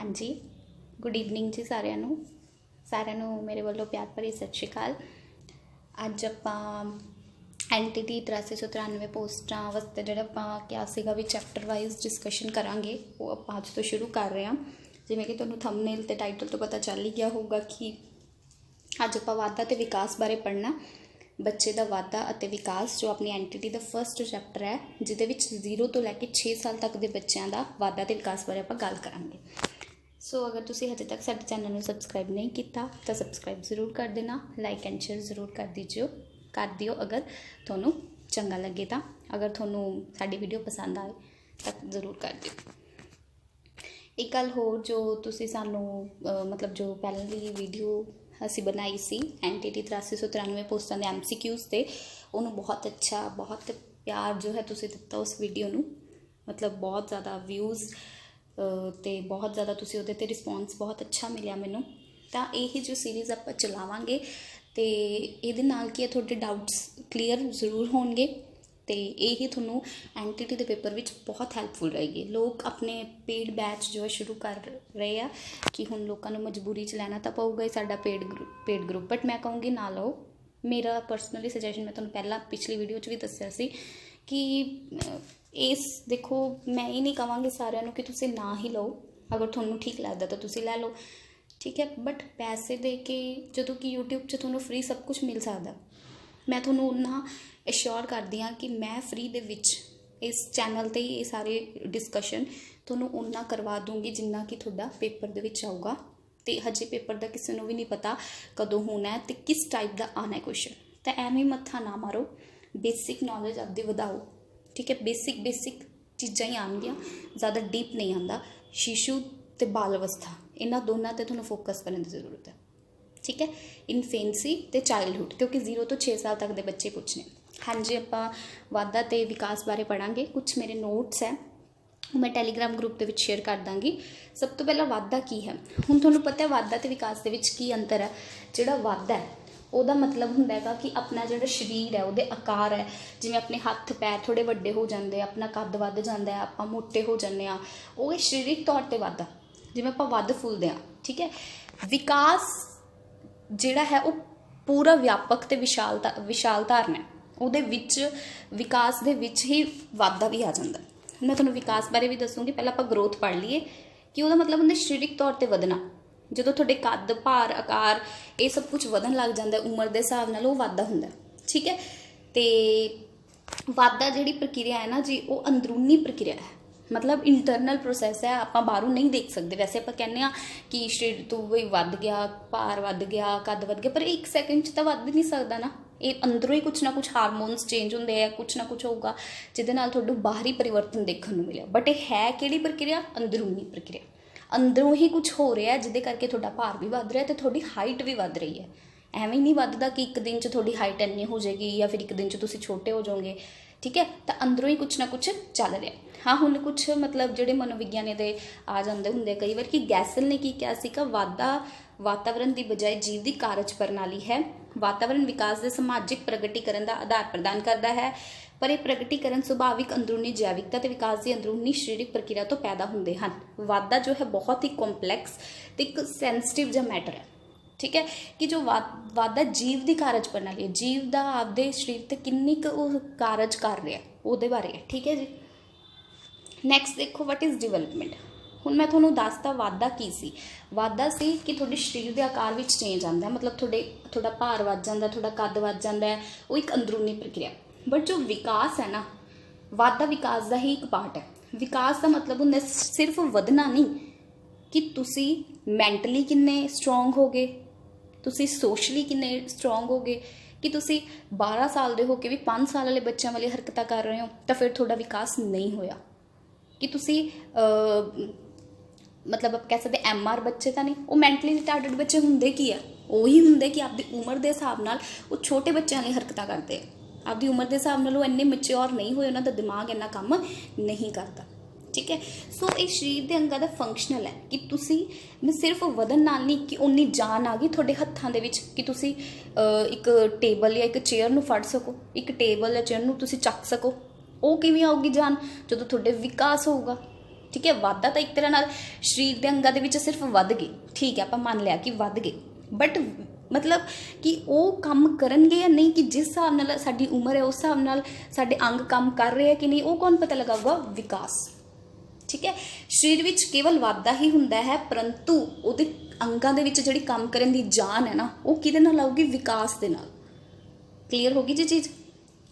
हाँ जी, good evening जी साਰਿਆਂ ਨੂੰ ਮੇਰੇ ਵੱਲੋਂ ਪਿਆਰ ਭਰੀ ਸਤਿ ਸ਼੍ਰੀ ਅਕਾਲ। ਅੱਜ ਆਪਾਂ ਐਨਟੀਟੀ 8393 ਪੋਸਟਾਂ ਵਾਸਤੇ ਜਿਹੜਾ ਆਪਾਂ ਕਿਹਾ ਸੀਗਾ ਵੀ ਚੈਪਟਰ ਵਾਈਜ਼ ਡਿਸਕਸ਼ਨ ਕਰਾਂਗੇ, ਉਹ ਆਪਾਂ ਅੱਜ ਤੋਂ ਸ਼ੁਰੂ ਕਰ ਰਹੇ ਹਾਂ। ਜਿਵੇਂ ਕਿ ਤੁਹਾਨੂੰ ਥੰਬਨੇਲ ਤੇ ਟਾਈਟਲ ਤੋਂ ਪਤਾ ਚੱਲ ਹੀ ਗਿਆ ਹੋਊਗਾ ਕਿ ਅੱਜ ਆਪਾਂ ਵਾਧਾ ਤੇ ਵਿਕਾਸ ਬਾਰੇ ਪੜ੍ਹਨਾ। ਬੱਚੇ ਦਾ ਵਾਧਾ ਅਤੇ ਵਿਕਾਸ ਜੋ ਆਪਣੀ ਐਨਟੀਟੀ ਦਾ ਫਸਟ ਚੈਪਟਰ ਹੈ, ਜਿਹਦੇ ਵਿੱਚ 0 ਤੋਂ ਲੈ ਕੇ 6 ਸਾਲ ਤੱਕ ਦੇ ਬੱਚਿਆਂ ਦਾ ਵਾਧਾ ਤੇ ਵਿਕਾਸ ਬਾਰੇ ਆਪਾਂ ਗੱਲ ਕਰਾਂਗੇ। सो अगर तुसी हजे तक साडे चैनल में सबसक्राइब नहीं किया तो सबसक्राइब ज़रूर कर देना, लाइक एंड शेयर ज़रूर कर दियो अगर थोनों चंगा लगे तो। अगर थोनों साडी वीडियो पसंद आए तो ज़रूर कर दियो। एक गल होर जो तुसी सानू मतलब जो पहली वीडियो असी बनाई सी एनटीटी 8393 पोस्टां दे MCQs ते, उन्होंने बहुत अच्छा बहुत प्यार जो है तुसी दिता उस वीडियो नू, मतलब बहुत ज़्यादा व्यूज़ तो बहुत ज़्यादा तुसी उहदे ते रिस्पॉन्स बहुत अच्छा मिलिया मैनू। तो यही जो सीरीज़ आप चलावांगे तो ये नाल की थोड़े डाउट्स क्लीयर जरूर होणगे, तो यही थोनों एनटीटी के पेपर विच बहुत हैल्पफुल रहेगी। लोग अपने पेड बैच जो है शुरू कर रहे हैं कि हुण लोगों को मजबूरी च लैना तो पऊगा ही साडा पेड ग्रुप, बट मैं कहूँगी ना लो। मेरा परसनली सजैशन मैं तुहानूं पहला पिछली वीडियो च भी दस्सिया सी कि इस देखो मैं ये नहीं कहांगी सारिਆਂ ਨੂੰ कि तुसी ना ही लो, अगर थोनों ठीक लगता तो तुसी लै लो, ठीक है। बट पैसे दे के जो कि यूट्यूब च थोनों फ्री सब कुछ मिल सकता, मैं थोनों उन्ना एश्योर करदी हाँ कि मैं फ्री दे विच इस चैनल ते ये सारे डिस्कशन थोनों उन्ना करवा दूँगी जिन्ना कि थोड़ा पेपर दे विच आऊगा। तो हजे पेपर का किसी को भी नहीं पता कदों होना है तो किस टाइप का आना है क्वेश्चन, तो एवें मत्था ना मारो, बेसिक नॉलेज आपदी वधाओ, ठीक है। बेसिक चीज़ां ही आउणगियां, ज़्यादा डीप नहीं आता। शिशु ते बाल अवस्था इन्हां दोनों ते तुहानूं फोकस करने की जरूरत है, ठीक है। इनफेंसी ते चाइल्डहुड, क्योंकि 0 तो 6 साल तक के बच्चे पूछने। हाँ जी, आपां वाधा ते विकास बारे पढ़ांगे। कुछ मेरे नोट्स है मैं टैलीग्राम ग्रुप के शेयर कर दाँगी। सब तो पहला वाधा की है, हुण तुहानूं पता है वाधा ते विकास के विच की अंतर है। जिहड़ा वाधा है ਉਹਦਾ मतलब ਹੁੰਦਾ ਹੈਗਾ कि अपना ਜਿਹੜਾ शरीर है ਉਹਦੇ आकार है, जिवें अपने हत्थ पैर थोड़े ਵੱਡੇ हो जाते, अपना कद ਵੱਧ ਜਾਂਦਾ है, ਆਪਾਂ मोटे हो जाते हैं, वो सरीरक तौर पर वाधा, जिवें ਆਪਾਂ ਵੱਧ फुलते हैं, ठीक है। विकास ਜਿਹੜਾ है वो पूरा व्यापक ते विशाल धारण है, ਉਹਦੇ ਵਿੱਚ विकास ਦੇ ਵਿੱਚ ही वाधा भी आ जाता। मैं ਤੁਹਾਨੂੰ विकास बारे भी दसूँगी, पहले ਆਪਾਂ ग्रोथ पढ़ लीए कि ਉਹਦਾ मतलब ਹੁੰਦਾ सरीरक तौर पर ਵਧਣਾ। ਜਦੋਂ ਤੁਹਾਡੇ ਕੱਦ ਭਾਰ ਆਕਾਰ ਇਹ ਸਭ ਕੁਝ ਵਧਣ ਲੱਗ ਜਾਂਦਾ ਉਮਰ ਦੇ ਹਿਸਾਬ ਨਾਲ, ਉਹ ਵਾਧਾ ਹੁੰਦਾ, ਠੀਕ ਹੈ। ਤੇ ਵਾਧਾ ਜਿਹੜੀ ਪ੍ਰਕਿਰਿਆ ਹੈ ਨਾ ਜੀ, ਉਹ ਅੰਦਰੂਨੀ ਪ੍ਰਕਿਰਿਆ ਹੈ, मतलब इंटरनल प्रोसैस है, ਆਪਾਂ ਬਾਹਰੋਂ नहीं देख सकते। वैसे ਆਪਾਂ ਕਹਿੰਦੇ ਆ कि ਸਰੀਰ ਤੋਂ ਵੀ ਵੱਧ ਗਿਆ, ਭਾਰ ਵੱਧ ਗਿਆ, ਕੱਦ ਵੱਧ ਗਿਆ, ਪਰ 1 ਸੈਕਿੰਡ 'ਚ ਤਾਂ ਵੱਧ ਨਹੀਂ ਸਕਦਾ ਨਾ। ਇਹ ਅੰਦਰੋਂ ਹੀ ਕੁਛ ਨਾ ਕੁਛ ਹਾਰਮੋਨਸ ਚੇਂਜ ਹੁੰਦੇ ਆ, ਕੁਛ ਨਾ ਕੁਛ ਹੋਊਗਾ ਜਿਹਦੇ ਨਾਲ ਤੁਹਾਨੂੰ ਬਾਹਰੀ ਪਰਿਵਰਤਨ ਦੇਖਣ ਨੂੰ ਮਿਲਿਆ। ਬਟ ਇਹ ਹੈ ਕਿਹੜੀ ਪ੍ਰਕਿਰਿਆ? ਅੰਦਰੂਨੀ ਪ੍ਰਕਿਰਿਆ। अंदरों ही कुछ हो रहा है जिहदे करके तुहाडा भार भी वध रहा है तो तुहाडी हाइट भी वध रही है। एवें नहीं वधदा कि एक दिन च तुहाडी हाइट इन्नी हो जाएगी या फिर एक दिन च तुसीं छोटे हो जाओगे, ठीक है। तो अंदरों ही कुछ ना कुछ चल रहा। हाँ, हुण कुछ मतलब जिहड़े मनोविग्यानी दे आ जाते होंगे कई बार कि गैसल ने की कहा सीगा, वाधा वातावरण की बजाय जीव की कारज प्रणाली है। वातावरण विकास के समाजिक प्रगटीकरण का आधार प्रदान करता है, पर यह प्रगटीकरण सुभाविक अंदरूनी जैविकता ते विकास की अंदरूनी सरीरक प्रक्रिया तो पैदा होंदे हैं। वाधा जो है बहुत ही कॉम्पलैक्स तो एक सेंसिटिव जिहा मैटर है, ठीक है, कि जो वाधा जीव की कारज प्रणाली है, जीव का आपदे शरीर ते किन्नी क कारज कर रहा है उहदे बारे है, ठीक है जी। नैक्सट देखो, वट इज़ डिवेलपमेंट। हुण मैं तुहानूं दसता वाधा की सी। वाधा सी कि तुहाडे शरीर के आकार में चेंज आता, मतलब थोड़ा भार वध जाता, थोड़ा कद वध जाता है, वो एक अंदरूनी प्रक्रिया। बट जो विकास है ना, वाधा विकास का ही एक पार्ट है। विकास का मतलब होंगे सिर्फ वधना नहीं कि तुसी मैंटली किन्ने स्ट्रोंग हो गए, तुसी सोशली किन्ने स्ट्रोंग हो गए, कि तुसी 12 साल के हो के भी 5 साल वाले बच्चों वाली हरकत कर रहे हो, तो फिर थोड़ा विकास नहीं होया। कि तुसी मतलब आप कह सकते MR बच्चे तो नहीं, वो मैंटली रिटार्डेड बच्चे होंगे की है, वही होंगे कि आपकी उम्र के हिसाब नाल वो छोटे बच्चों वाली हरकत करते हैं। आपकी उम्र के हिसाब नाल वो इन्ने मैच्योर नहीं हुए, उन्होंने दिमाग इन्ना काम नहीं करता, ठीक है। सो ये शरीर के अंगां का फंक्शनल है कि तुसी मैं सिर्फ वधन नाल नहीं कि उन्नी जान आ गई थोड़े हत्थां दे विच कि तुसी एक टेबल या एक चेयर नूं फड़ सको, एक टेबल या चेयर नूं तुसी चक सको। वो किवें आऊगी जान? जदों तुहाडे विकास होगा, ठीक है। वाधा तो एक तरह नाल शरीर के अंगां दे विच सिर्फ वध गए, ठीक है, आपां मान लिया कि वध गए, बट मतलब कि वो काम करनगे या नहीं, कि जिस हिसाब नाल साडी उम्र है उस हिसाब नाल साडे अंग काम कर रहे हैं कि नहीं, वो कौन पता लगाऊगा? विकास, ठीक है। शरीर विच केवल वाधा ही हुंदा है, परंतु उहदे अंगां दे विच जिहड़ी काम करन दी जान है ना, वो किहदे नाल आऊगी? विकास दे नाल। क्लीयर होगी जी चीज़?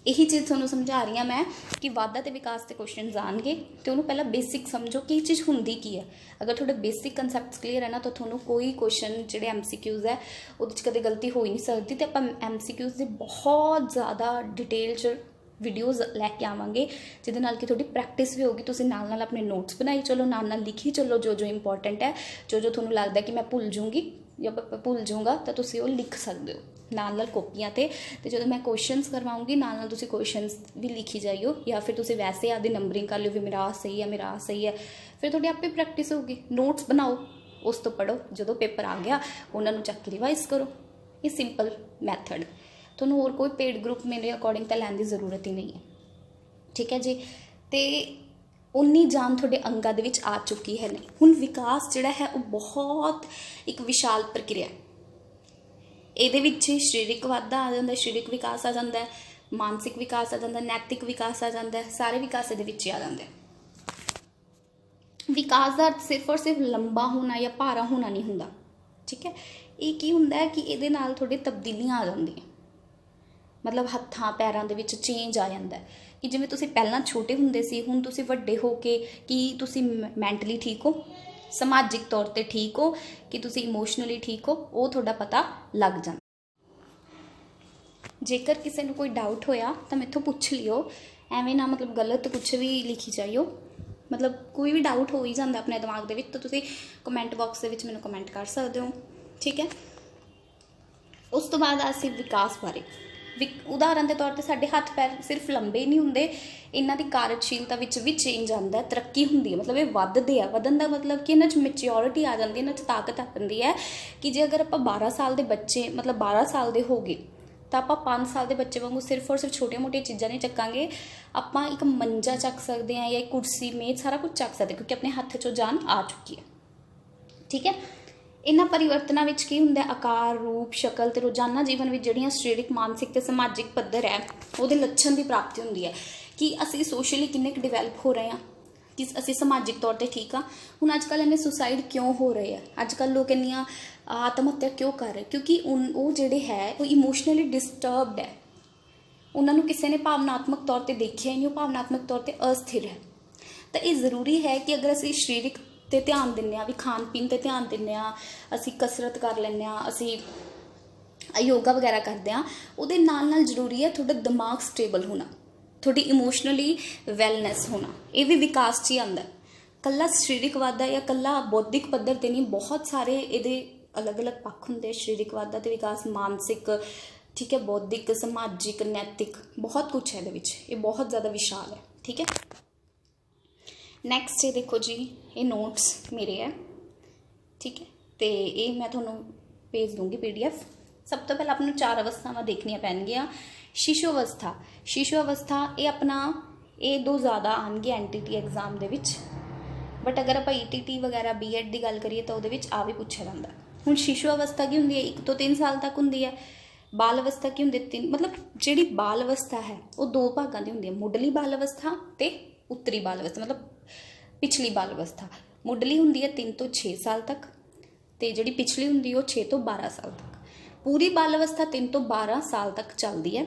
यही चीज़ तुहानूं समझा रही हाँ मैं कि वाधा ते विकास के क्वेश्चन आउणगे, तो उन्होंने पहला बेसिक समझो कि ये चीज़ हुंदी की है। अगर थोड़े बेसिक कंसैप्ट क्लीयर है ना, तो थोनों कोई क्वेश्चन जिहड़े MCQs है उहदे च कदे गलती हो ही नहीं सकती। तो आपां MCQs दे बहुत ज़्यादा डिटेल च वीडियोज़ लैके आवांगे, जिहदे नाल कि थोड़ी प्रैक्टिस भी होगी। तुसीं नाल नाल अपने नोट्स बनाई चलो, नाल नाल लिखी चलो, जो जो इंपॉर्टेंट है, जो जो थोनूं लगदा कि मैं भुल जूँगी या भुल जाऊँगा, तो तुसीं वो लिख सकते हो नाल नाल कॉपियां ते जो मैं क्वेश्चंस करवाऊँगी नाल नाल तुसीं क्वेश्चंस भी लिखी जाइयो, या फिर तुसीं वैसे आदि नंबरिंग कर लियो भी मेरा आ सही है, मेरा आ सही है, फिर थोड़ी आपे प्रैक्टिस होगी। नोट्स बनाओ, उस तो पढ़ो, जो पेपर आ गया उन्होंने चक के रिवाइज करो। ये सिंपल मैथड, थोनों होर कोई पेड ग्रुप मेरे अकॉर्डिंग तो लैन की जरूरत ही नहीं है, ठीक है जी। तो उन्नी जान थोड़े अंगां दे विच आ चुकी है नहीं। हुण विकास जिहड़ा है वो बहुत एक विशाल प्रक्रिया है। ਇਹਦੇ ਵਿੱਚ ਸਰੀਰਕ ਵਾਧਾ ਆ ਜਾਂਦਾ, ਸਰੀਰਕ ਵਿਕਾਸ ਆ ਜਾਂਦਾ, ਮਾਨਸਿਕ ਵਿਕਾਸ ਆ ਜਾਂਦਾ, ਨੈਤਿਕ ਵਿਕਾਸ ਆ ਜਾਂਦਾ, ਸਾਰੇ ਵਿਕਾਸ ਇਹਦੇ ਵਿੱਚ ਆ ਜਾਂਦੇ। ਵਿਕਾਸ ਦਾ ਅਰਥ ਸਿਰਫ ਔਰ ਸਿਰਫ ਲੰਬਾ ਹੋਣਾ ਜਾਂ ਭਾਰਾ ਹੋਣਾ ਨਹੀਂ ਹੁੰਦਾ, ਠੀਕ ਹੈ। ਇਹ ਕੀ ਹੁੰਦਾ ਹੈ ਕਿ ਇਹਦੇ ਨਾਲ ਥੋੜੀ ਤਬਦੀਲੀਆਂ ਆ ਜਾਂਦੀਆਂ, ਮਤਲਬ ਹੱਥਾਂ ਪੈਰਾਂ ਦੇ ਵਿੱਚ ਚੇਂਜ ਆ ਜਾਂਦਾ ਕਿ ਜਿਵੇਂ ਤੁਸੀਂ ਪਹਿਲਾਂ ਛੋਟੇ ਹੁੰਦੇ ਸੀ, ਹੁਣ ਤੁਸੀਂ ਵੱਡੇ ਹੋ ਕੇ ਕੀ ਤੁਸੀਂ ਮੈਂਟਲੀ ਠੀਕ ਹੋ, समाजिक तौर पर ठीक हो, कि तुसी इमोशनली ठीक हो, वो थोड़ा पता लग जाता। जेकर किसी को कोई डाउट होया तो मेथों पूछ लियो, एवें ना मतलब गलत कुछ भी लिखी जाइयो, मतलब कोई भी डाउट हो ही जाता अपने दिमाग दे विच, तो तुसी कमेंट बॉक्स दे विच मैनूं कमेंट कर सकते हो, ठीक है। उस तो बाद असीं विकास बारे उदाहरण के तौर पर साडे हथ पैर सिर्फ लंबे नहीं होंदे, इन्हां दी कार्यशीलता विच भी चेंज आंदा है, तरक्की हुंदी है, मतलब ये वधदे आ। वधन का मतलब कि इन्हां च मैच्योरिटी आ जाती है, इन्हां च ताकत आ जाती है कि जे अगर आपां 12 साल के बच्चे मतलब 12 साल के हो गए तो आपां 5 साल के बच्चे वांगू सिर्फ और सिर्फ छोटिया मोटिया चीज़ां नहीं चक्कांगे, आपां एक मंजा चक सकते हैं या एक कुर्सी मेज सारा कुछ चक सकते, क्योंकि अपने हत्थ चों जान आ चुकी है, ठीक है। इन्हां परिवर्तनां विच की हुंदा है? आकार, रूप, शक्ल ते रोजाना जीवन विच जिहड़ियां सरीरक, मानसिक ते समाजिक पद्धर है उहदे लक्षण की प्राप्ति हुंदी है कि असीं सोशली किन्ने क डिवैलप हो रहे हैं, कि असीं समाजिक तौर पर ठीक हाँ। हुण अजकल इन्ने सुसाइड क्यों हो रहे हैं, अजकल लोग इन्नियां आत्म हत्या क्यों कर रहे, क्योंकि वो जिहड़े है वो इमोशनली डिस्टर्बड है, उन्होंने किसी ने भावनात्मक तौर पर देखिया ही नहीं, वो भावनात्मक तौर पर अस्थिर है। तो ये जरूरी है कि अगर असीं सरीरक ते ध्यान दिंदे भी, खान पीन ते ध्यान दिंदे, असीं कसरत कर लैंदे, असीं योगा वगैरह करते हैं, उहदे नाल नाल जरूरी है थोड़ा दिमाग स्टेबल होना, थोड़ी इमोशनली वैलनैस होना, ये भी विकास च ही आंदा। कल्ला सरीरक वाधा या कल्ला बौद्धिक पद्धर ते नहीं, बहुत सारे ये अलग अलग पक्ष होंगे। सरीरक वाधा ते विकास, मानसिक, ठीक है, बौद्धिक, समाजिक, नैतिक, बहुत कुछ है ये बहुत ज़्यादा विशाल है, ठीक है। नैक्सट ये देखो जी, ये नोट्स मेरे है, ठीक है, तो ये मैं थोनों भेज दूँगी PDF। सब तो पहले अपने 4 अवस्थावां देखनियां पैणगियां। शिशु अवस्था, शिशु अवस्था ये अपना ये 2 ज़्यादा आएंगे NTT exam they which, but अगर आप ETT वगैरह B.Ed की गल करिए तो वो आ भी पूछा जाता है। हुण शिशु अवस्था की होंगी है 1 तो 3 साल तक होंगी है। बाल अवस्था की होंगी 3, मतलब जी बाल अवस्था है वो 2 भागों की होंगी है, मुढ़ली बाल अवस्था ते उत्तरी बाल अवस्था, मतलब पिछली बाल अवस्था। मुढ़ली होंगी है 3 तो 6 साल तक, तो जी पिछली होंगी वो 6 तो 12 साल तक। पूरी बाल अवस्था 3 तो 12 साल तक चलती है,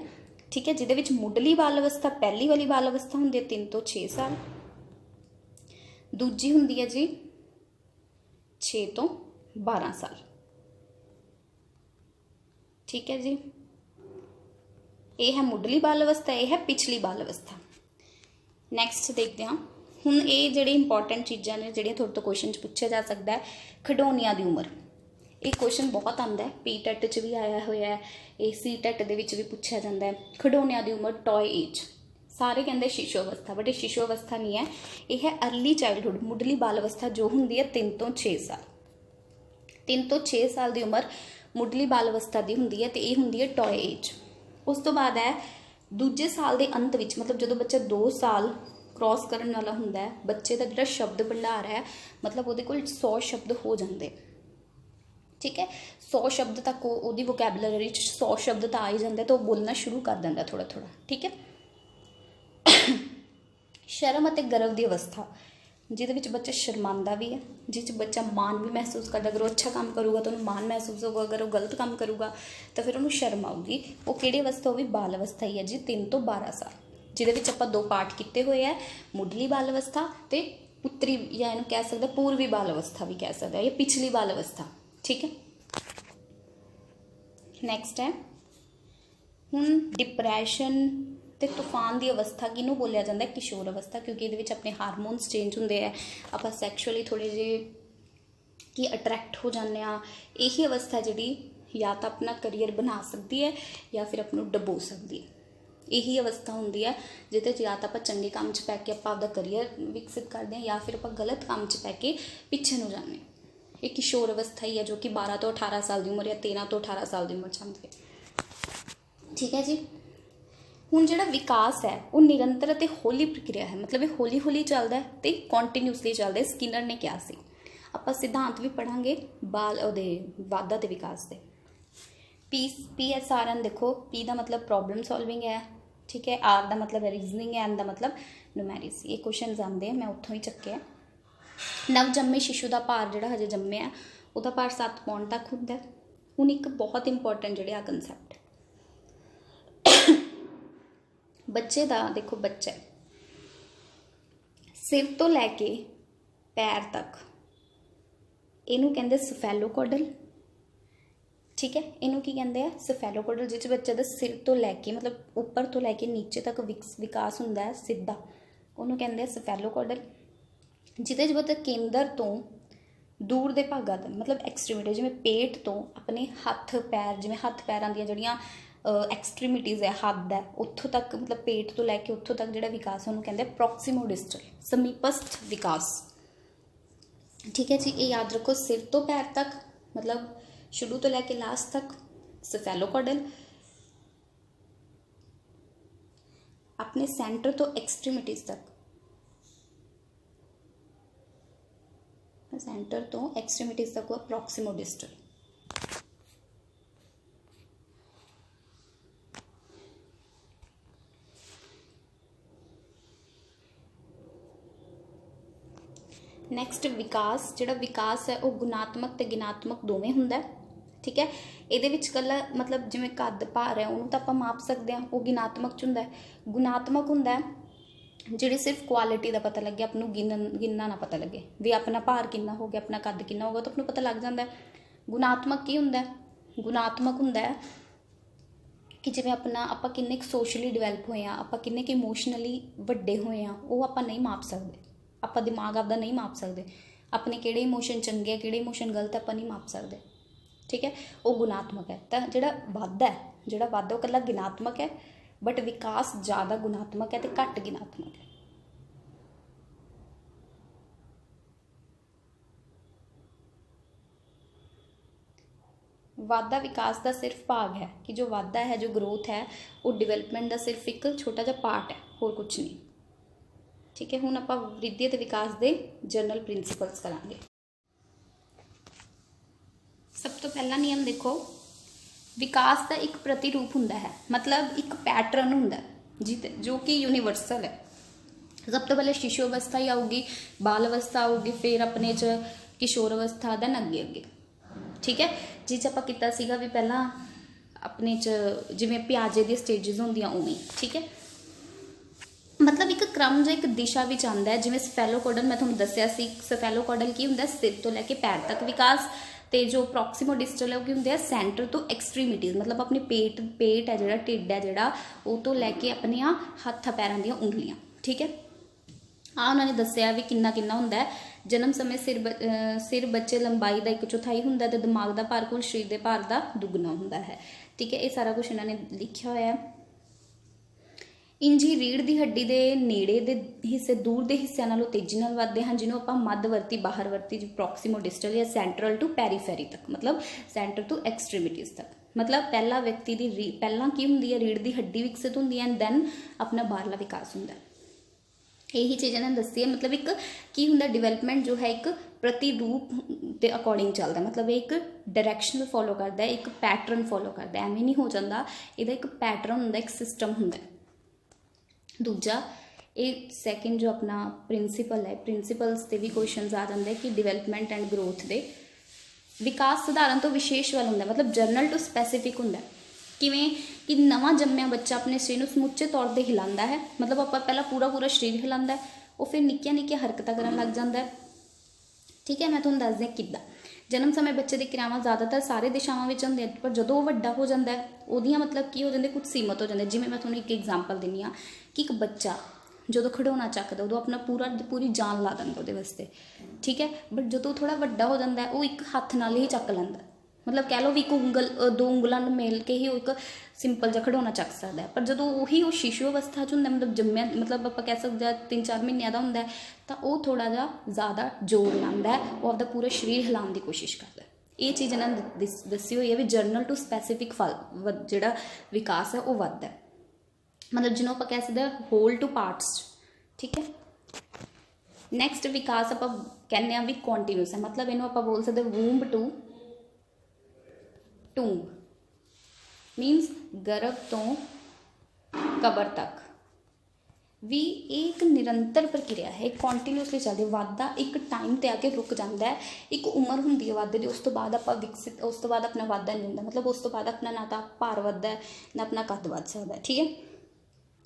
ठीक है, जिहदे विच मुढ़ली बाल अवस्था, पहली वाली बाल अवस्था होंगी है 3 तो 6 साल, दूजी होंगी है जी 6 तो 12 साल, ठीक है जी। ये है मुढ़ली बाल अवस्था, ये है पिछली बाल अवस्था। नैक्सट देखते हैं हुण ये जिहड़ी इंपॉर्टेंट चीज़ां ने जिहड़ियां तुहाडे तो क्वेश्चन पूछा जा सकता है। खिडौनियां दी उम्र, एक क्वेश्चन बहुत आता है, PTET च भी आया हुआ है, CTET दे विच भी पूछा जाता है। खिडौनियां दी उम्र, टॉय एज, सारे कहते शिशु अवस्था, बट ये शिशु अवस्था नहीं है, ये है अर्ली चाइल्डहुड, मुढ़ली बाल अवस्था जो होंगी है 3 तो 6 साल। 3 तो 6 साल की उम्र मुढ़ली बाल अवस्था की होंगी है, तो ये होंगी है टॉय एज। उस तो बाद है दूजे साल के अंत विच, मतलब जो बच्चा 2 साल क्रॉस करन वाला हुंदा है। बच्चे का जिहड़ा शब्द भंडार है मतलब उहदे कोल 100 शब्द हो जाते, ठीक है, 100 शब्द तक वो वोकैबुलरी 100 शब्द तो आ ही जाते, तो बोलना शुरू कर देंदा थोड़ा थोड़ा, ठीक है। शर्म और गर्व की अवस्था जिहदे बच्चा शर्मांदा भी है, जिस बच्चा मान भी महसूस करता, अगर वो अच्छा काम करूगा तो उन्होंने मान महसूस होगा, अगर वो गलत काम करूगा तो फिर उन्होंने शर्म आऊगी। वो किहड़ी अवस्था, वो भी बाल अवस्था ही है जी, 3 ਤੋਂ 12 साल, जिहदे आपां 2 पार्ट किए हुए है, मुढ़ली बाल अवस्था तो उत्तरी या इन्हूं कह सकते पूर्वी बाल अवस्था भी कह सकते या पिछली बाल अवस्था, ठीक है। नैक्सट है हुण डिप्रैशन तो तूफान की अवस्था किनू बोलिया जाता है, किशोर अवस्था, क्योंकि ये अपने हारमोनस चेंज होंगे है, आप सैक्शुअली थोड़े जे कि अट्रैक्ट हो जाने, यही अवस्था जी या तो अपना करियर बना सकती है या फिर अपनों डबो सकती है। यही अवस्था होंगी है जिहदे या तो आप चंगे काम च पै के आपका करियर विकसित करते हैं या फिर आप गलत काम च पै के पिछे हो जाने। ये किशोर अवस्था ही है जो कि 12 ਤੋਂ 18 साल की उम्र या 13 ਤੋਂ 18 साल की उम्र चाहती है, ठीक है जी। हुण जिहड़ा विकास है वो निरंतर ते हौली प्रक्रिया है, मतलब ये हौली हौली चलता है तो कॉन्टीन्यूसली चलता है। स्किनर ने क्या सी आपां सिद्धांत भी पढ़ांगे बाल उहदे वाधा ते विकास दे। PSRN देखो, P का मतलब प्रॉब्लम सॉल्विंग है, ठीक है, R का मतलब है रीजनिंग है, N का मतलब न्यूमेरिसी। ये क्वेश्चन आते हैं, मैं उत्थों ही चुक्या। नवजन्मे शिशु का भार जिहड़ा हजे जम्मिया उहदा भार 7 पौंड तक हुंदा है। हुण एक बहुत इंपॉर्टेंट जिहड़े आ कंसैप्ट बच्चे का देखो, बच्चा सिर तो लैके पैर तक इनू कहते सफैलोकोडल, ठीक है, इनू की कहते हैं सफैलोकोडल, जिस बच्चे का सिर तो लैके मतलब ऊपर तो लैके नीचे तक विकास होंदा है सीधा, उन्होंने कहते हैं सफैलोकोडल। जिहदे बच्चा केंद्र तो दूर के भागों तक मतलब एक्सट्रीमिटी, जिवें पेट तो अपने हथ पैर, जिवें हथ पैरों दी जिहड़ियां एक्सट्रीमिटीज़ है, हद है, उत्थों तक मतलब पेट तो लैके उत्थों तक जिहड़ा विकास उन्होंने कहते हैं प्रॉक्सीमोडिस्टल, समीपस्थ विकास, ठीक है जी। ये याद रखो, सिर तो पैर तक मतलब शुरू तो लैके लास्ट तक सफैलोकोडल, अपने सेंटर तो एक्सट्रीमिटीज़ तक, सेंटर तो एक्सट्रीमिटीज़ तक हुआ प्रॉक्सीमोडिस्टल। नैक्सट विकास, जिहड़ा विकास है वो गुणात्मक ते गिणात्मक दोवें हुंदा है, ठीक है। ये कला मतलब जिवें कद भार है उन्होंने तो आप माप सकते हैं, वो गिणात्मक च हुंदा है। गुणात्मक हुंदा है जिहड़ी सिर्फ क्वालिटी का पता लगे, आपनों गिनना ना पता लगे भी अपना भार कितना हो गया, अपना कद कितना होगा, तो आपनों पता लग जाता है। गुणात्मक की हुंदा है, गुणात्मक हुंदा है कि जिवें अपना आप किन्ने सोशली डिवेलप होए हैं, आप किन्ने इमोशनली वड्डे होए हैं, वो आप नहीं माप सकते। आप दिमाग आपका नहीं माप सकते, अपने किहड़े इमोशन चंगे है किहड़े इमोशन गलत है आप नहीं माप सकते, ठीक है, वो गुणात्मक है। तो जिहड़ा वाधा है, जिहड़ा वाधा वो कल्ला गिणात्मक है, बट विकास ज़्यादा गुणात्मक है तो घट गिणात्मक है। वाधा विकास का सिर्फ भाग है कि जो वाधा है, जो ग्रोथ है, वो डिवेलपमेंट का सिर्फ एक छोटा जिहा पार्ट है, होर कुछ नहीं, ठीक है। हुण आपां वृद्धि ते विकास के जनरल प्रिंसीपल्स करांगे। सब तो पहला नियम देखो, विकास का एक प्रतिरूप हुंदा है, मतलब एक पैटर्न हुंदा है जो कि यूनीवर्सल है। सब तो पहले शिशु अवस्था ही आऊगी, बाल अवस्था आऊगी, फिर अपने च किशोर अवस्था, दैन अगे अगे, ठीक है। जिस आप किया सीगा भी पहला अपने च जिवें प्याजे दी स्टेजिज होंदियां उवें, ठीक है, मतलब एक क्रम जो एक दिशा भी आता है। जिवें सफैलोकोडल मैं तुहानूं दस्सिया सी, सफैलोकोडल की हुंदा सिर तो लैके पैर तक विकास, तो जो प्रॉक्सीमोडिस्टल है वो होंगे सेंटर तो एक्सट्रीमिटीज़, मतलब अपने पेट है जो ढिड है जोड़ा वो तो लैके अपने हथ पैरों दी उंगलियां, ठीक है। उन्होंने दसिया भी किन्ना किन्ना हुंदा है। जन्म समय सिर बच्चे लंबाई का 1/4 हुंदा ते दिमाग का भार कुल शरीर के भार का दुगना हुंदा है, ठीक है। ये सारा कुछ इन्होंने लिखा होया है। इंज ही रीढ़ की हड्डी के नेड़े के हिस्से दूर के हिस्सों नालों तेजी नाल वधदे हैं, जिन्होंने आप मध्यवर्ती बाहरवर्ती प्रॉक्सीमोडिस्टल या सेंट्रल टू पैरीफेरी तक, मतलब सेंटर टू एक्सट्रीमिटीज़ तक। मतलब पहला व्यक्ति की पहला की होंदी है रीढ़ की हड्डी विकसित होंदी है, दैन अपना बाहरला विकास होंदा है, यही चीज़ इन्होंने दसी है। मतलब एक की होंगे डिवेलपमेंट जो है एक प्रतिरूप के अकॉर्डिंग चलता है, मतलब एक डायरैक्शन फॉलो करता है, एक पैटर्न फॉलो करता है, एवं नहीं हो जाता, यदा एक पैटर्न होंगे, एक सिस्टम होंगे। दूजा ये सैकेंड जो अपना प्रिंसीपल है, प्रिंसीपल्स से भी क्वेश्चन आ जाते हैं कि डिवेलपमेंट एंड ग्रोथ के विकास सधारण तो विशेष वाल होंगे, मतलब जरनल टू स्पैसीफिक होंगे। किवें कि नवा जम्मिया बच्चा अपने शरीर में समुचे तौर पर हिलाता है, मतलब आप पहला पूरा पूरा शरीर हिलाता है, वो फिर निक्किया निक्किया हरकत करन लग जाता है। ठीक है, मैं तुहानूं दस दें किद्दां जन्म समय बच्चे दी क्रियावां ज़्यादातर सारे दिशावां विच होंदियां, पर जदों वड्डा हो जाता है उहदियां मतलब की हो जाते कुछ सीमित हो जाते। जिवें मैं तुहानूं एक एग्जाम्पल दिंदी हाँ कि एक बच्चा जो खिडौना चकदा उदों अपना पूरी जान ला दिंदा उहदे वास्ते। ठीक है, बट जो थोड़ा वड्डा हो जाता है वो एक हत्थ नाल ही चक लैंदा, मतलब कह लो भी एक उंगल दो उंगलों मेल के ही एक सिंपल जिहा खिडौना चक सकता है। पर जो वही वो शिशु अवस्था च होंदा, मतलब जम्मिया, मतलब आप कह सकते हैं 3-4 महीनों का होंदा है, तो वह थोड़ा जा ज़्यादा जोर लाता है, वो आपका पूरा शरीर हिलाने की कोशिश करता है। ये चीज़ इन्होंने दसी हुई है भी जरनल टू स्पैसीफिक जो विकास है वह वधदा है, मतलब जिन्होंने आप कह सकते हैं होल टू पार्ट्स। ठीक है, नैक्सट विकास आप कहने भी कॉन्टीन्यूस है, मतलब इन्हों आप बोल सकते वूम्ब टू टूंब, मीनस गर्भ तो कबर तक भी एक निरंतर प्रक्रिया है, एक कॉन्टीन्यूसली चलती है। वाधा एक टाइम ते आके रुक जाता है, एक उम्र होंगी है वाधे की, उस तो बाद आप विकसित, उस तो बाद अपना वाधा नहीं होंगे, मतलब उस तो बाद अपना ना तो भार वधदा है ना अपना कद वध सकता है। ठीक है,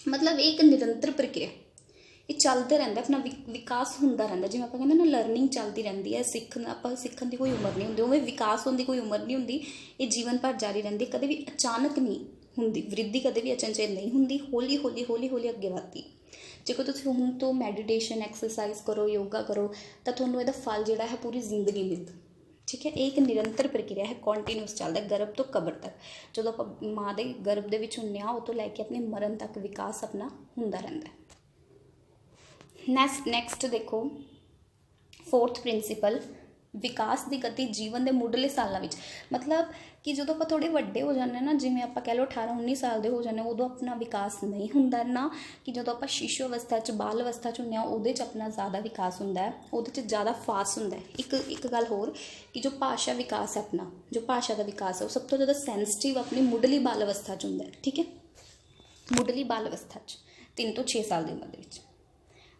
मतलब एक निरंतर प्रक्रिया ये चलते रहता, अपना विकास होंदा रहता, जिवें आपां कहंदे ना लर्निंग चलती रहती है, सीखण की कोई उम्र नहीं होंदी, उवें विकास होने की कोई उम्र नहीं होंदी, ये जीवन भर जारी रहती, कभी भी अचानक नहीं होंदी, वृद्धि कभी भी अचनचेत नहीं होंदी, हौली हौली हौली हौली अगे वधदी। जेकर तुसीं हुण तो मैडिटेशन एक्सरसाइज करो, योगा करो, तो तुहानूं इहदा फल जिहड़ा है पूरी जिंदगी मिलदा। ठीक है, एक निरंतर प्रक्रिया है, कॉन्टीन्यूस चलता है गर्भ तो कबर तक। जो आप माँ के गर्भ के विच हुंदे हां, उह तों लैके अपने मरण तक विकास अपना हुंदा रहिंदा है। नैक्सट देखो फोर्थ प्रिंसीपल विकास की गति जीवन के मुढ़ले सालों में, मतलब कि जो आप थोड़े वड्डे हो जाते ना, जिमें आप कह लो 18-19 साल के हो जाते, उदों अपना विकास नहीं होंदा ना, कि जो आप शिशु अवस्था बाल अवस्था होंगे उहदे अपना ज़्यादा विकास होंदा है, उहदे ज़्यादा फास्ट होंदा है। एक गल होर कि जो भाषा विकास है अपना, जो भाषा का विकास है वो सब तो ज़्यादा सेंसिटिव अपनी मुढ़ली बाल अवस्था होंदा है। ठीक है, मुढ़ली बाल अवस्था 3 ਤੋਂ 6 साल की उम्र के।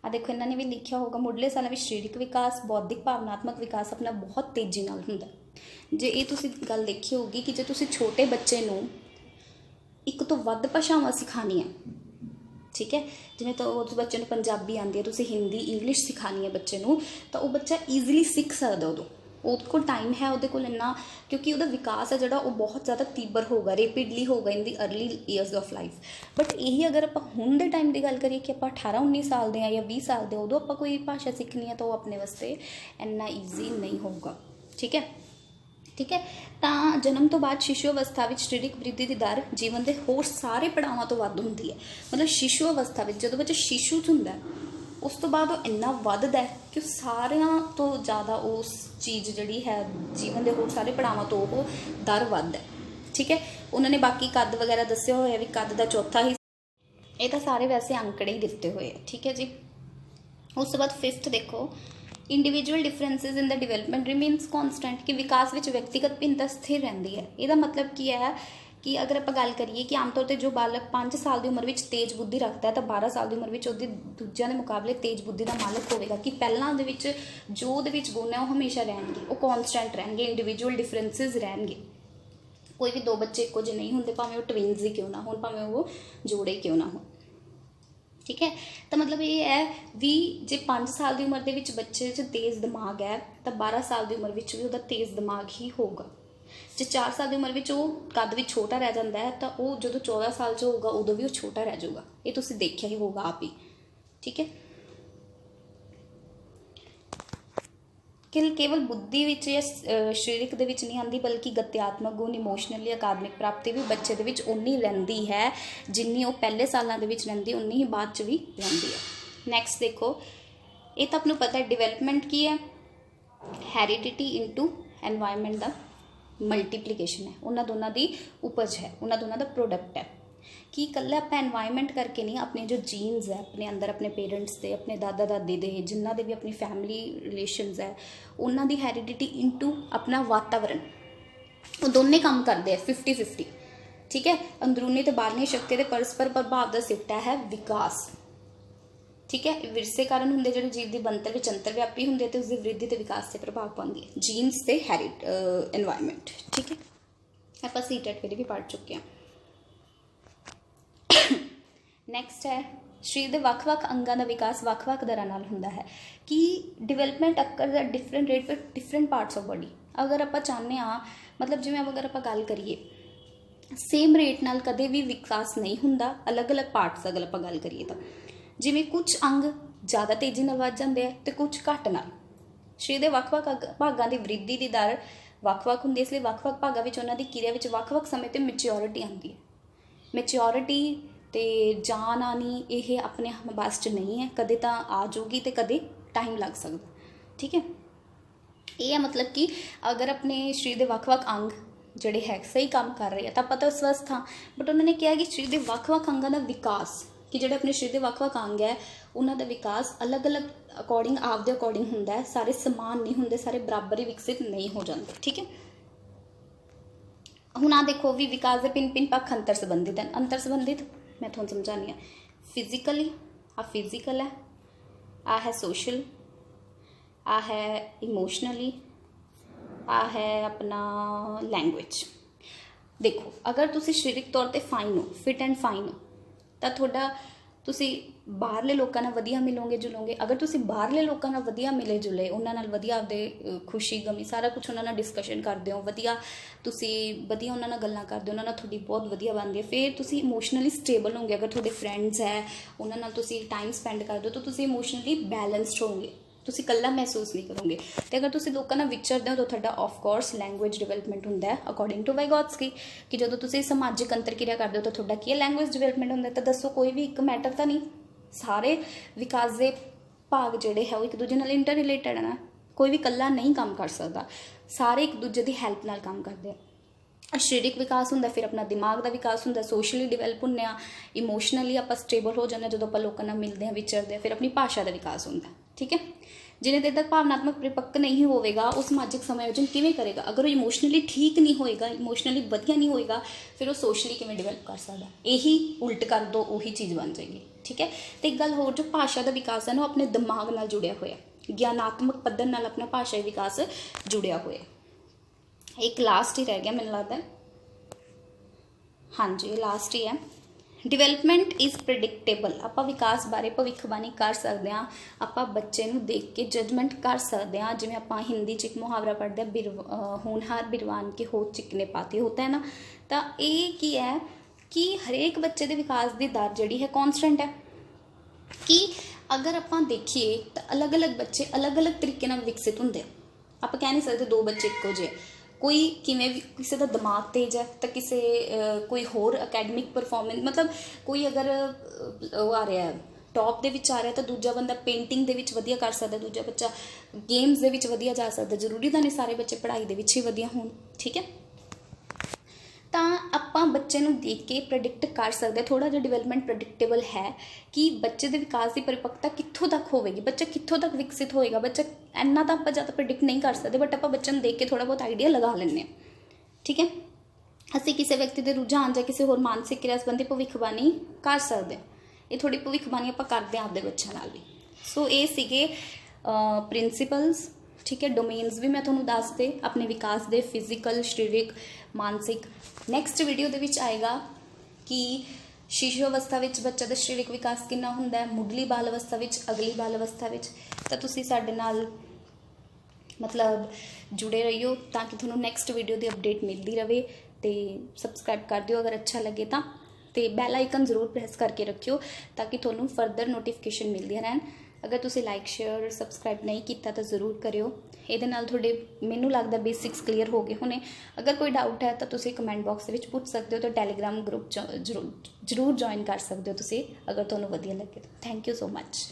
आ देखो इन्होंने भी लिखा होगा मुढ़ले सालों में शारीरिक विकास, बौद्धिक भावनात्मक विकास अपना बहुत तेज़ी नाल हुंदा। जे ये तुसीं गल देखी होगी कि जो तुसीं छोटे बच्चे नूं एक तो वध भाषावां सिखानी है, ठीक है, जिवें तो उस बच्चे नूं पंजाबी आती है, तुसीं हिंदी इंग्लिश सिखानी है बच्चे नूं, तो वह बच्चा ईजिली सीख सकदा उदों, उहदे कोल टाइम है, उहदे कोल इन्ना, क्योंकि उहदा विकास है जिहड़ा वो बहुत ज़्यादा तीबर होगा, रेपिडली होगा in the early years of life. But यही अगर आप हुण दे टाइम की गल करिए कि आप 18-19 साल के या 20 साल के, उदों आप कोई भाषा सीखनी है तो वो अपने वास्ते इन्ना ईजी नहीं होगा। ठीक है, ठीक है, तो जन्म तो बाद शिशु अवस्था में शारीरिक वृद्धि की दर जीवन के होर सारे पड़ावां तो वध होंदी है, मतलब शिशु अवस्था में जो बच्चा शिशु हुंदा है उस तो बाद वो इन्ना वधदा है कि सारियां तो ज़्यादा उस चीज़ जिहड़ी है जीवन के होर सारे पड़ावां तो वो दर वध है। ठीक है, उन्होंने बाकी कद वगैरह दस्या होया भी कद का चौथा ही, ये तो सारे वैसे अंकड़े ही दिते हुए है। ठीक है जी, उस बाद फिफ्थ देखो individual differences in the development remains constant, कि विकास में व्यक्तिगत भिन्नता स्थिर रहती है। यदा मतलब की है कि अगर आप गल करिए कि आम तौर पर जो बालक 5 साल की उम्र में तेज़ बुद्धि रखता है तो 12 साल की उम्र में उसकी दूजिया के मुकाबले तेज़ बुद्धि का मालक होगा, कि पहलों के जो गुण है वो हमेशा रहेंगे, वो कॉन्सटेंट रहेंगे, इंडिविजुअल डिफरेंसिस रहेंगे। कोई भी 2 बच्चे इक्को जिहे नहीं होंगे, भावें वो ट्विन्स ही क्यों ना हो, भावें वो जोड़े क्यों ना हो। ठीक है, तो मतलब ये है भी जे 5 साल की उम्र के बच्चे तेज़ दिमाग है तो 12 साल की उम्र भी उसका तेज़ दिमाग ही होगा। जे 4 साल की उम्र में वो कद भी छोटा रह जाता है तो वो जो 14 साल होगा उदों भी वो छोटा रह जाऊगा, ये तुसीं देखिया ही होगा आप ही। ठीक है, कि केवल बुद्धि विच या शारीरिक दे विच नहीं आती, बल्कि गत्यात्मक गुण, इमोशनली अकादमिक प्राप्ति भी बच्चे दे विच उन्नी रहिंदी है जिन्नी वो पहले सालों दे विच रहिंदी, उन्नी ही बाद च भी रहिंदी है। नैक्सट देखो, ये तो आपको पता है डिवेलपमेंट की है, हैरिडिटी इंटू एनवायरनमेंट का मल्टीप्लीकेशन है, उन्होंने दोनों की उपज है, उन्होंने दोनों का प्रोडक्ट है। कि कल्ला आप एनवायरनमेंट करके नहीं, अपने जो जीन्स है अपने अंदर, अपने पेरेंट्स के, अपने दादा दादी के, जिन्हों के भी अपनी फैमिली रिलेशनस है, उन्होंने हैरिडिटी इंटू अपना वातावरण, वो दोनों काम करते हैं 50-50। ठीक है, अंदरूनी तो बाहरली शक्ति के परस्पर प्रभाव का सिट्टा है विकास। ठीक है, विरसे कारण होंगे जो जीव की बनतर विच अंतर व्यापी होंगे तो उसकी वृद्धि तो विकास से प्रभाव पाती है, जीन्स से एनवायरनमेंट। ठीक है, आप सीटेट भी पढ़ चुके हैं। नैक्सट है शरीर के ਵੱਖ-ਵੱਖ अंगों का विकास ਵੱਖ-ਵੱਖ दरां नाल हुंदा है कि development occur at different rate for different parts of body. अगर आप चाहते हाँ, मतलब जिवें अगर आप गल करिए सेम रेट नाल कदे भी विकास नहीं हुंदा, अलग अलग पार्ट्स अगर आप गल करिए तो जिवें कुछ अंग ज़्यादा तेजी नाल वध जांदे हैं तो कुछ घट नाल। शरीर के ਵੱਖ-ਵੱਖ भागां की वृद्धि की दर ਵੱਖ-ਵੱਖ हुंदी, इसलिए ਵੱਖ-ਵੱਖ भागां विच उन्हां दी किरिया विच ਵੱਖ-ਵੱਖ समय ते मैच्योरिटी आंदी है। मैच्योरिटी तो जान आनी ये अपने बस च नहीं है, कदे तो आ जाऊगी तो कदे टाइम लग सकता। ठीक है, ये है मतलब कि अगर अपने शरीर के ਵੱਖ-ਵੱਖ अंग जोड़े है सही काम कर रहे हैं तो पता स्वस्थ हाँ, बट उन्होंने कहा कि शरीर के ਵੱਖ-ਵੱਖ अंगों का विकास, कि जोड़े अपने शरीर के ਵੱਖ-ਵੱਖ अंग है उन्होंने विकास अलग अलग अकॉर्डिंग आपके अकॉर्डिंग होंगे है, सारे समान नहीं होंगे, सारे बराबर ही विकसित नहीं हो जाते। ठीक है, हुण आ देखो भी विकास के भिन्न पक्ष अंतर संबंधित हैं। अंतर संबंधित मैं थोड़ा समझानी है, फिजिकली आ फिजिकल है, आ है सोशल, आ है इमोशनली, आ है अपना लैंग्वेज। देखो अगर तुसी शारीरिक तौर पर फाइन हो, फिट एंड फाइन हो तो थोड़ा तुसी बाहरले लोगों नाल वधिया मिलोगे जुलोगे। अगर तुसी बाहरले लोगों नाल वधिया मिले जुले, उन्हां नाल वधिया आपदे खुशी गमी सारा कुछ उन्हां नाल डिस्कशन करते हो, वधिया तुसी वधिया उन्हां नाल गल्लां करदे हो, उन्हां नाल थोड़ी बहुत वधिया बनदी है, फिर तुसी इमोशनली स्टेबल होंगे। अगर थोड़े फ्रेंड्स है उन्हां नाल तुसी टाइम स्पेंड करदे हो तो तुसी इमोशनली बैलेंसड होंगे, तुसी कल्ला महसूस नहीं करोगे। तो अगर तुसी लोगों नाल विचरदे हो तो तुहाडा ऑफ कोर्स लैंग्वेज डिवेलपमेंट हुंदा है अकॉर्डिंग टू वाइगोत्स्की, कि जो तुसी समाजिक अंतर क्रिया करदे हो तो तुहाडा की लैंग्वेज डिवेलपमेंट हुंदा है। तो दसो कोई भी एक मैटर तो नहीं, सारे विकास के भाग जोड़े है वो एक दूजे नाल इंटर रिलेटेड है ना, कोई भी कल्ला नहीं काम कर सकता, सारे एक दूजे की हैल्प नाल काम करते हैं। शारीरिक विकास होंगे, फिर अपना दिमाग का विकास होंगे, सोशली डिवेलप होंगे, इमोशनली आप स्टेबल हो जाते जो आप लोगों नाल मिलते हैं विचरते हैं, फिर अपनी भाषा का विकास होंगे। ठीक है, जिन्हें देर तक भावनात्मक परिपक्व नहीं होगा वो समाजिक समायोजन किमें करेगा। अगर वो इमोशनली ठीक नहीं होएगा, इमोशनली वधिया नहीं होएगा, फिर वो सोशली किमें डिवेलप कर सकता। यही उल्ट कर दो वही चीज़ बन जाएगी। ठीक है, तो एक गल होर, जो भाषा का विकास है ना अपने दिमाग नाल जुड़िया हुआ, ज्ञानात्मक पद्धर नाल अपना भाषाई विकास जुड़िया हुआ। एक लास्ट ही रह गया मैंने लगता है, हाँ जी लास्ट ही है। Development is predictable. आप विकास बारे भविष्यवाणी कर सकते हैं, आप बच्चे नूं देख के जजमेंट कर सकते हैं। जिवें आप हिंदी च एक मुहावरा पढ़ते हैं, होनहार बिरवान के होठ चिकने पाते होता है ना, तो ये की है कि हरेक बच्चे के विकास की दर जिहड़ी है कॉन्सटेंट है। कि अगर आप देखिए तो अलग अलग बच्चे अलग अलग तरीके नाल विकसित होंगे। आप कह नहीं सकते दो बच्चे इक्को जिहे, कोई किमें भी, किसी का दिमाग तेज है तो किसी कोई होर अकैडमिक परफॉर्मेंस, मतलब कोई अगर वो आ रहा है टॉप दे विच आ रहा है तो दूजा बंदा पेंटिंग दे विच वधिया कर सकता, दूजा बच्चा गेम्स दे विच वधिया जा सकता। जरूरी तो नहीं सारे बच्चे पढ़ाई दे विच ही वधिया होण। ठीक है, तो आप बच्चे नूं देख के प्रेडिक्ट कर सकते, थोड़ा जिहा डिवेलपमेंट प्रेडिक्टेबल है कि बच्चे के विकास की परिपक्वता कित्थों तक होगी, बच्चा कित्थों तक विकसित होएगा। बच्चा इन्ना तो आप ज़्यादा प्रेडिक्ट नहीं कर सकते, बट आप बच्चे देख के थोड़ा बहुत आइडिया लगा लें। ठीक है, असीं किसी व्यक्ति के रुझान या किसी होर मानसिक क्रिया संबंधी भविष्यवाणी कर सकते हैं। ये थोड़ी भविष्यवाणी आप करते हैं आपके बच्चों नाल भी। सो ये सीगे प्रिंसीपल्स। ठीक है, डोमेन्स भी मैं थोड़ा दसते अपने विकास के, फिजिकल, शारीरिक, मानसिक। नैक्सट वीडियो दे विच आएगा कि शिशु अवस्था विच बच्चे का शारीरिक विकास कितना हुंदा है, मुढ़ली बाल अवस्था विच, अगली बाल अवस्था विच। तो तुसीं साडे नाल मतलब जुड़े रहियो ताकि थोड़ा नैक्सट वीडियो की अपडेट मिलती रहे। तो सबसक्राइब कर दियो अगर अच्छा लगे तो बैल आइकन जरूर प्रेस करके रखियो ताकि थोड़ा फरदर नोटिफिकेशन मिलती रहन। अगर तुसीं लाइक शेयर सबसक्राइब नहीं किया तो जरूर करियो। ये नाल थोड़े मैनू लगता बेसिक्स क्लीयर हो गए होने। अगर कोई डाउट है तो तुसीं कमेंट बॉक्स में पूछ सकते हो, तो टैलीग्राम ग्रुप जरूर ज्वाइन कर सकते हो तुसीं अगर तुहानूं वधिया लगे। Thank you so much.